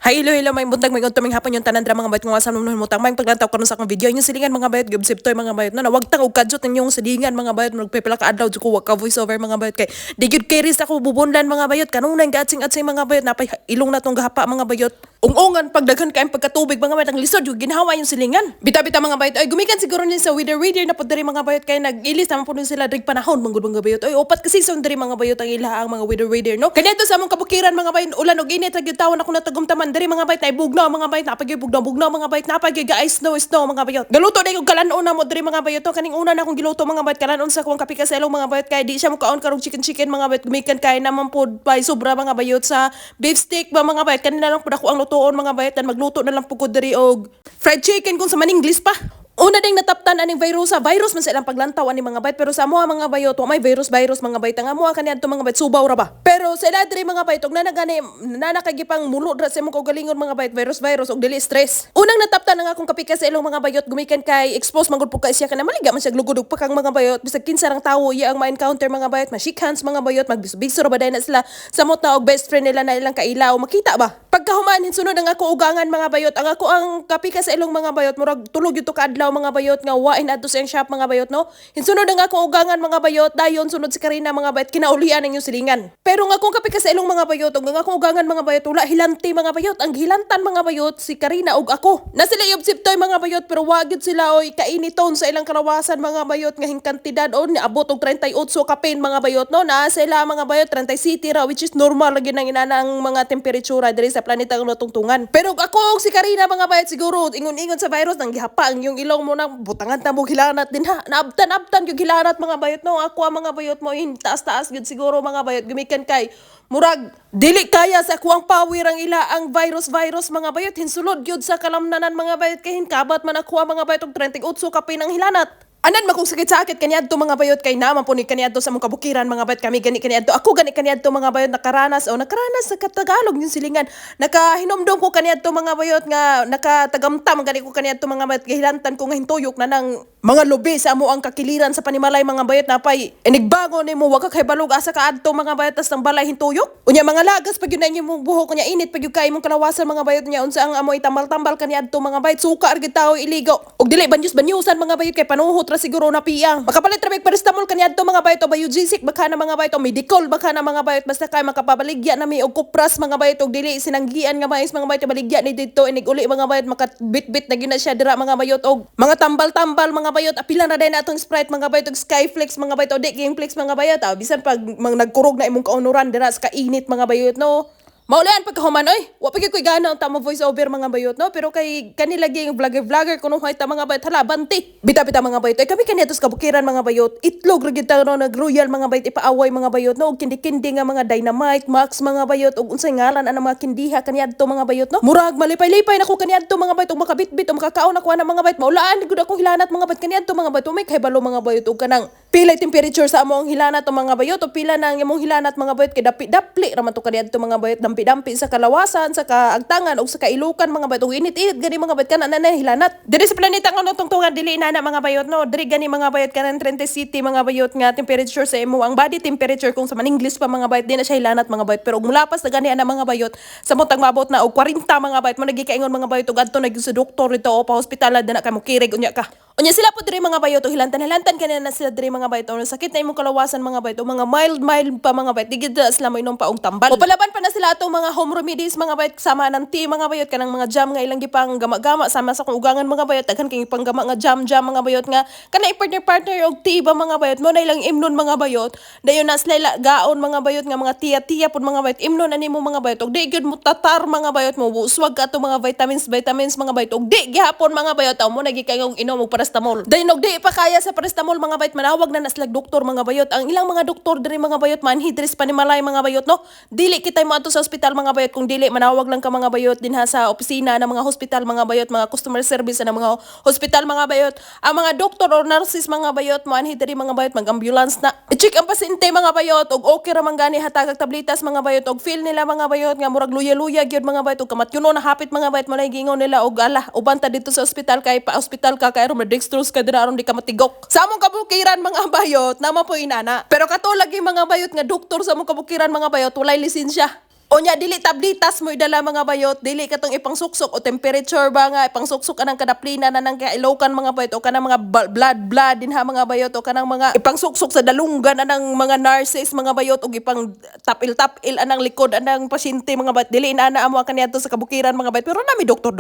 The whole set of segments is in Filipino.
Hi, hello, may buntag, may guntuming hapon yung tanandra mga bayot nga sa nunun mutang. May paglantaw karon sa akong video. Yung silingan mga bayot, gubsip toy mga bayot. Na wag tang og kadsot ninyong silingan mga bayot. Magpipila ka adlaw ko wag ka voice over mga bayot kay. Di gyud carries ako bubundan mga bayot. Kanunay gatsing-atsing mga bayot. Napay ilong na tong gahapa mga bayot. Ung-ungan pagdaghan kay pagkatubig mga bayot ang lisod yung ginhawa yung silingan. Bita-bita mga bayot. Ay gumikan siguro ni sa wither na pud diri mga bayot kay nag-ilis naman pud sila drig panahon mga bayot. Ay upat kasi son diri mga bayot ang ilaha ang mga wither no. Kanya to sa among kabukiran mga bayot ulan og init gyud tawon ako natagumtaman diri mga bayot naibug bugnaw mga bayot napagay bugnaw mga bayot napagay guys snow mga bayot galuto na yung kalanon na mo diri mga bayot to kaning una na akong giluto mga bayot kalanon sa kuwang kapika sa ilong mga bayot kay di siya mo kaon karong chicken mga bayot gumikan kay naman pod by sobra mga bayot sa beef steak ba mga bayot kanina lang pud ako ang lutoon mga bayot dan magluto na lang pud ko diri og fried chicken kung sa maninglis pa. Una ding nataptan aning virus man sa ilang paglantaw ani mga bayot pero sa amoa mga bayot wa may virus mga bayot nga amoa kaniadto mga bayot subaw ra ba pero sa ila diri mga bayot og nanagani nanakagipang mulo ra sa imong kaugalingon mga bayot virus og dili stress. Unang nataptan nga akong kapika sa ilong mga bayot gumikan kay expose man gud po kay siya kana maliga man siya glugod og pakang mga bayot bisag kinsa rang tawo iya ang ma-encounter mga bayot ma-shake hands mga bayot magbiso ra ba na sila samot na og best friend nila na ilang kailaw makita ba pagkahuman hinsunod ang ako ugangan mga bayot ang ako ang kapika sa ilong mga bayot murag tulog yun to kaadlaw mga bayot nga wain adto sa shop mga bayot no hinsunod ang ako ugangan mga bayot dayon sunod si Karina mga bayot kinaulian ang yung silingan pero nga kung kapika sa ilong mga bayot ug nga ako ugangan mga bayot wala hilanti mga bayot ang hilantan mga bayot si Karina ug ako na sila yobsip toy mga bayot pero wagid sila oy kainiton sa ilang kalawasan mga bayot nga hingkantidad o niabot og 38 kapin mga bayot no na sila mga bayot 30 city ra which is normal lagi nang inanang mga temperatura diri sa planeta nga tungtungan pero ako og si Karina mga bayot siguro ingon-ingon sa virus nang gihapa ang yung ilong mo na butangan ta mo hilanat din ha naabtan yung hilanat mga bayot no ako ang mga bayot mo taas gud siguro mga bayot gumikan kay murag dili kaya sa kuwang power ang ila ang virus mga bayot hinsulod gyud sa kalamnanan mga bayot kay hinkabat man ako mga bayot og 38 kapin ang hilanat. Anan makong sakit-sakit kaniadto mga bayot kay naman po ni kaniadto sa mong kabukiran mga bayot kami gani kaniadto ako gani kaniadto mga bayot nakaranas sa katagalog yung silingan nakahinomdom ko kaniadto mga bayot nga nakatagamtam gani ko kaniadto mga bayot gihilantan ko nga hintuyok na nang mga lubi sa amo ang kakiliran sa panimalay mga bayot na pay inigbago nimo wag ka kay balog asa kaadto mga bayot tas ng balay hintuyok unya mga lagas pag yun na imong buhok nya init pag yun kay imong kalawasan mga bayot nya unsa ang amoy tambal kaniadto mga bayot suka argid tawo iligo og dili banyusan mga bayot kay panuhot siguro na piyang. Makapalit ra paracetamol kaniadto mga bayot o biogesic baka na mga bayot o medical baka na mga bayot basta kay makapabaligya na mi og kupras mga bayot og dili sinanggian nga mais mga bayot baligya ni dito inig uli mga bayot makabitbit na gina siya dira mga bayot og mga tambal mga bayot apilan ra din atong Sprite mga bayot og Skyflex mga bayot o di Gameflex mga bayot bisan pag nagkurog na imong kaunuran dira sa kainit mga bayot no. Maulan pagkahuman oy, wa pa koy gana ang tamo voice over mga bayot no, pero kay kanila gyud yung vlogger kuno hoy ta mga bayot hala banti. Bita mga bayot ay kami kaniadtos kabukiran mga bayot. Itlog ra gyud ta no nag-royal mga bayot ipaaway mga bayot no og kindi-kindi nga mga Dynamite, Max mga bayot og unsay ngalan ana mga kindiha kaniadto mga bayot no. Murag malipay-lipay nako kaniadto mga bayot og makabitbit o makakaon ako ana mga bayot. Maulaan gud ako hilanat mga bayot kaniadto mga bayot. May kahibalo mga bayot og kanang pila temperature sa among hilanat o mga bayot o pila nang imong hilanat mga bayot kay dapli ra man to kaniadto mga bayot dampi sa kalawasan, sa kaagtangan o sa kailukan mga bayot. O init-init gani mga bayot kana na hilanat. Diri sa planeta nga tungtungan dili na mga bayot no. Diri gani mga bayot kanan 30 city mga bayot nga temperature sa imo ang body temperature kung sa maninglis pa mga bayot di na siya hilanat mga bayot. Pero mulapas na gani ana mga bayot sa mutang mabot na og 40 mga bayot mo nagikaingon mga bayot og adto nag sa doktor dito o pa hospital na ka mo kirig unya ka. Unya sila po diri mga bayot o hilantan kanina na sila diri mga bayot o sakit na imong kalawasan mga bayot o mga mild pa mga bayot digid sila mo inom pa og tambal. O palaban pa na sila atong mga home remedies mga bayot sama ng tea mga bayot kanang mga jam nga ilang gipang gama-gama sama sa kung ugangan mga bayot daghan kay ipanggama nga jam mga bayot nga kana partner og tea ba mga bayot mo na ilang imnon mga bayot dayon na sila gaon mga bayot nga mga tiya pud mga bayot imnon ani mo mga bayot og di gyud mo tatar mga bayot mo uswag ka atong mga vitamins mga bayot og di gihapon mga bayot mo nagikayong inom og paracetamol dayon og di pa kaya sa paracetamol mga bayot manawag na slag doktor mga bayot ang ilang mga doktor diri mga bayot manhidris panimalay mga bayot no dili kitay mo ato sa ospital mga bayot kung dili manawag lang ka mga bayot dinha sa opisina ng mga hospital mga bayot mga customer service ng mga hospital mga bayot ang mga doktor or nurses mga bayot mo anhi diri mga bayot mag-ambulance na i-check ang pasyente mga bayot og okay ra man gani hatag tablitas mga bayot og feel nila mga bayot nga murag luya gyud mga bayot og kamatyuno na hapit mga bayot mo gingon nila og ala uban ta dito sa ospital kay pa ospital ka kay ron dextrose ka dira aron di ka matigok sa among kabukiran mga bayot naman po inana pero kato lagi mga bayot nga doktor sa among kabukiran mga bayot walay lisensya. O nya dili tablitas mo idala mga bayot, dili katong ipangsuksok o temperature ba nga ipangsuksok anang kadaplina na nang kailokan mga bayot o kanang mga blood dinha mga bayot o kanang mga ipangsuksok sa dalunggan anang mga nurses mga bayot o ipang tapil anang likod anang pasyente mga bayot, dili na amo kaniadto sa kabukiran mga bayot, pero nami doktor.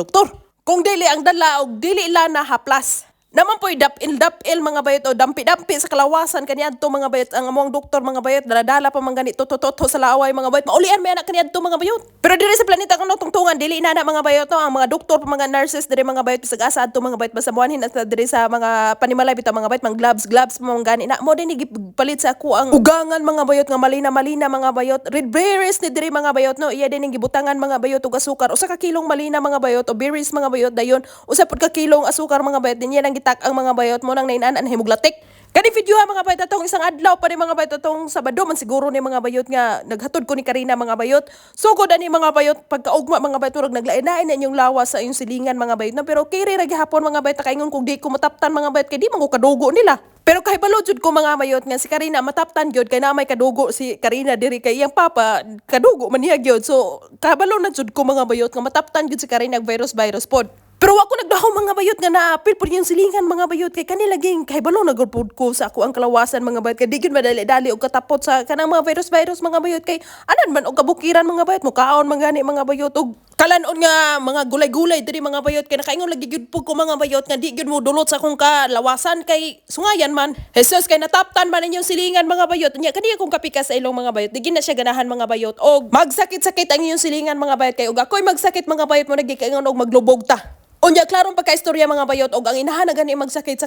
Kung dili ang dala og dili na haplas. Naman po'y dapil mga bayot o dampi sa kalawasan kaniadto mga bayot ang among doktor mga bayot daladala pa man ganito tototo sa laway mga bayot maulian may anak kaniadto mga bayot. Pero diri sa planeta kuno tungtungan dili na mga bayot no, ang mga doktor pa mga nurses diri mga bayot bisag asa adto mga bayot basta muanhin at diri sa mga panimalay bitaw mga bayot mga gloves pa man gani na mo din gipalit sa ako ang ugangan mga bayot nga malina mga bayot red berries ni diri mga bayot no, iya din gibutangan mga bayot og asukar usa ka kilong malina mga bayot o berries mga bayot dayon usa pud ka kilong asukar mga bayot din yan ang ang mga bayot mo nang nainaan himuglatik. Kani video ha mga bayot atong isang adlaw pa ni mga bayot atong Sabado man siguro ni mga bayot nga naghatod ko ni Karina mga bayot. Sugod ani mga bayot pagkaugma mga bayot murag naglain-lain na inyong lawas sa inyong silingan mga bayot na pero kiri ra gihapon mga bayot kaingon kung di ko mataptan mga bayot kay di man ko kadugo nila. Pero kahibalo jud ko mga bayot nga si Karina mataptan gyud kay na may kadugo si Karina diri kay iyang papa kadugo man niya gyud. So kahibalo na jud ko mga bayot nga mataptan gyud si Karina virus pod. Pero ako nagdahaw mga bayot nga naapil po yung silingan mga bayot kay kanila ging kahibalo nagurpod ko sa ako ang kalawasan mga bayot kay di gyud madali-dali og katapot sa kanang mga virus mga bayot kay anan man og kabukiran mga bayot mo kaon man gani mga bayot og kalanon nga mga gulay-gulay diri mga bayot kay nakaingon lagi gyud po ko mga bayot nga di gyud mo dulot sa akong kalawasan kay sungayan man. Jesus kay nataptan man inyong silingan mga bayot nya kaniya kung kapika sa ilong mga bayot di na siya ganahan mga bayot og magsakit-sakit ang inyong silingan mga bayot kay og ako'y magsakit mga bayot mo nagikaingon og maglubog ta. Unya klarong pagkaistorya mga bayot og ang inahan na gani magsakit sa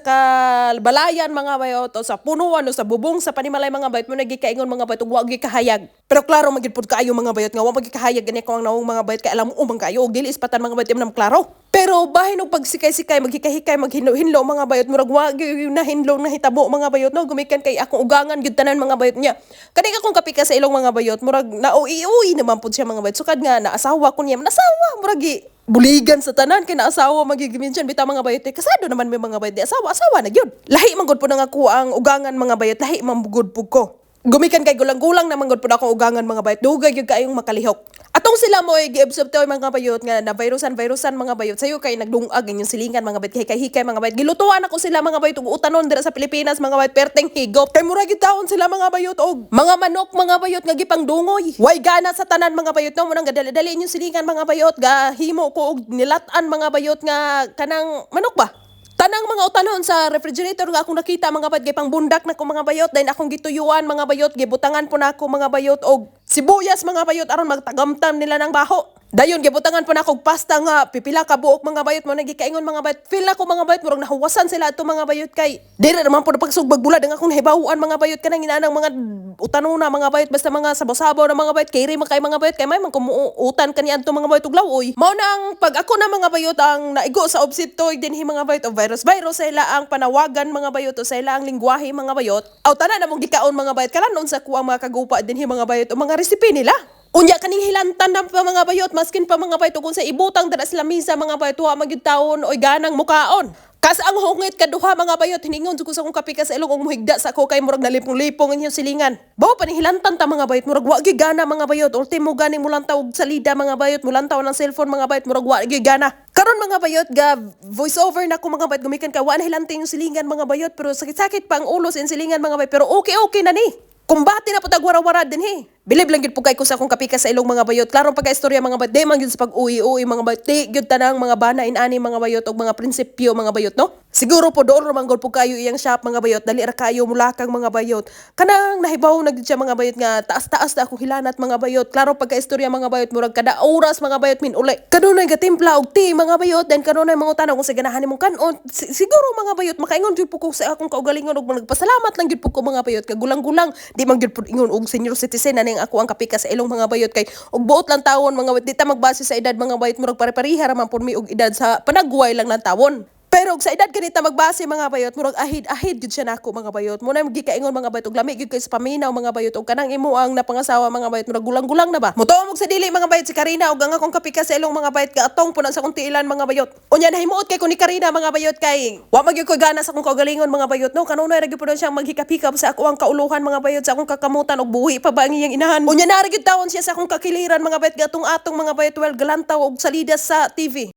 balayan mga bayot o sa punuan o sa bubong sa panimalay mga bayot mo nagikaingon mga bayot og wa gyud kahayag. Pero klaro magid pud kaayo mga bayot nga wa magid kahayag gani ko ang nawong mga bayot kay alam mo umang kayo og dili ispatan mga bayot imong klaro. Pero bahin og pagsikay-sikay maghikay-hikay maghinlo mga bayot murag wa gyud na hinlo na hitabo mga bayot no gumikan kay akong ugangan gyud tanan mga bayot niya. Kani akong kapika sa ilong mga bayot murag nauwi naman pud siya mga bayot sukad nga naasawa ko niya nasawa murag buligan sa tanan kay naasawa magigiminsan bitaw mga bayot kasado naman may mga bayot di asawa na gyud lahi man gud pud nga ako ang ugangan mga bayot lahi man gud pud ko gumikan kay gulang-gulang naman gud pud ako ugangan mga bayot dugay gyud kaayong makalihok atong sila mo ay giobserve taw mga bayot nga na virusan mga bayot sayo kay nagdungag inyong silingan mga bayot hikay mga bayot gilutuan ako sila mga bayot ug utanon dira sa Pilipinas mga bayot perteng higop kay mura gyud taon sila mga bayot og mga manok mga bayot nga gipangdungoy way gana sa tanan mga bayot no munang gadali-dali inyong silingan mga bayot gahimo ko og nilatan mga bayot nga kanang manok ba. Tanang mga utanon sa refrigerator nga akong nakita mga bayot kay pangbundak na ko mga bayot dayon akong gituyuan mga bayot gibutangan po na ako mga bayot og sibuyas mga bayot aron magtagamtam nila ng baho. Dayon gibutangan po na ako pasta nga pipila ka buok mga bayot mo nagikaingon mga bayot feel na ko mga bayot murag nahuwasan sila ato mga bayot kay dili naman po pagsugbag bulad ang akong hibawuan mga bayot kanang inaanang mga utanona mga bayot basta mga sabaw-sabaw na mga bayot kay kay mga bayot kay may man kumuutan kani adto mga bayot ug lawoy mao na ang pag ako na mga bayot ang naigo sa obsitoy dinhi mga bayot o virus sa ila ang panawagan mga bayot o sa ila ang lingwahe mga bayot aw tanan namong gikaon mga bayot kalanon sa kuang mga kagupa dinhi mga bayot o mga resipe nila. Unya kaning hilantan na pa mga bayot maskin pa mga bayot kung sa ibutang dara sila misa mga bayot wa magyud taon oy ganang mukaon. Kas ang hungit kaduha mga bayot hiningon jud ko sa akong kapika sa ilong og muhigda sa ako kay murag nalipong-lipong inyong silingan. Bawo pa ni hilantan ta mga bayot murag wa gyud gana mga bayot ultimo gani mulantaw og salida mga bayot mulantaw ng cellphone mga bayot murag wa gyud gana. Karon mga bayot ga voice over na ko mga bayot gumikan ka wa na hilantan yung silingan mga bayot pero sakit-sakit pa ang ulo sa silingan mga bayot pero okay na ni. Kumbati na po tagwara-wara din he. Bilib lang gyud po kay ko sa akong kapika sa ilong mga bayot. Klarong pagka-istorya mga bayot. Di man gyud sa pag-uwi-uwi mga bayot. Di gyud tanang mga bana inani mga bayot og mga prinsipyo mga bayot no. Siguro po doon man gud po kayo iyang shop mga bayot. Dali ra kayo mulakang mga bayot. Kanang nahibaw na gyud siya mga bayot nga taas-taas na ako hilanat mga bayot. Klaro pagka-istorya mga bayot murag kada oras mga bayot min uli. Kanunay gatimpla og tea mga bayot den kanunay mga tanong kung sa ganahan nimong kanon. Siguro mga bayot makaingon gyud po ko sa akong kaugalingon og nagpasalamat lang gyud po ko mga bayot kagulang-gulang. Di man gyud po ingon og senior citizen na ako ang kapika sa ilong mga bayot kay og buot lang tawon mga bayot di ta magbase sa edad mga bayot murag pare-pareha ra man pud mi og edad sa panagway lang lang tawon. Pero og sa edad ganita magbase mga bayot, murag ahid gid siya nako mga bayot. Muna gikaingon mga bayot og lami gid kay sa paminaw mga bayot og kanang imo ang napangasawa mga bayot murag gulang-gulang na ba. Mutuo sa dili mga bayot si Karina og ang akong kapika sa ilong mga bayot kaatong punan sa akong tiilan mga bayot. Unya nahimuot kay ko ni Karina mga bayot kay wa magyud ko gana sa akong kaugalingon mga bayot no. Kanunay ra gyud pud siyang maghikap-hikap sa ako ang kauluhan mga bayot sa akong kakamutan og buhi pa ba ang iyang inahan. Unya na ra gyud tawon siya sa akong kakiliran mga bayot gatong atong mga bayot well galantaw og salida sa TV.